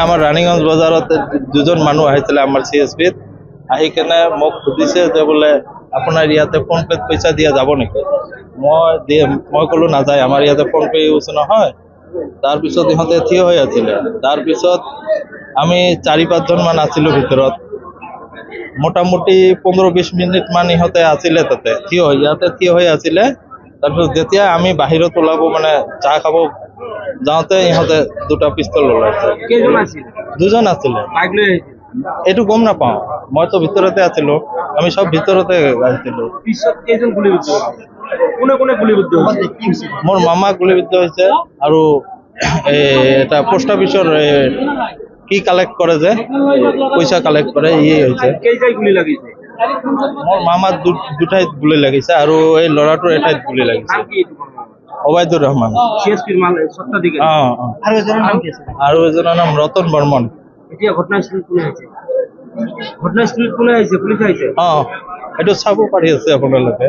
আমাৰ ৰাণীগঞ্জ বজাৰত দুজন মানুহ আহিছিলে আমাৰ CSP-ত আহি কেনে মোক সুধিছে যে বোলে আপোনাৰ ইয়াতে ফোন পে'ত পইচা দিয়া যাব নেকি। মই ক'লো নাযায়, আমাৰ ইয়াতে ফোন পে' ইউজ নহয়। তাৰপিছত ইহঁতে থিয় হৈ আছিলে। তাৰপিছত আমি 4-5জন মান আছিলোঁ ভিতৰত, মোটামুটি 15-20 মিনিট মান ইহঁতে আছিলে তাতে ইয়াতে থিয় হৈ আছিলে। তাৰপিছত যেতিয়া আমি বাহিৰত ওলাব মানে চাহ খাব যাওঁতে ইহঁতে 2টা পিস্তল ওলাইছে। দুজন আছিলে। এইটো গম নাপাওঁ, মইতো ভিতৰতে আছিলো, আমি সব ভিতৰতে আছিলো। মোৰ মামা গুলিবিদ্ধ হৈছে আৰু এটা পোষ্ট অফিচৰ কি কালেক্ট কৰে যে পইচা কালেক্ট কৰে হৈছে। মোৰ মামাৰ দুঠাইত গুলি লাগিছে আৰু এই ল'ৰাটোৰ এঠাইত গুলি লাগিছে। অবায়দুৰ ৰহমান। আৰু এজনৰ নাম ৰতন বৰ্মন। ঘটনাস্থলীত কোনে আহিছে? পুলিচ আহিছে? এইটো চাব পাৰি আছে আপোনালোকে।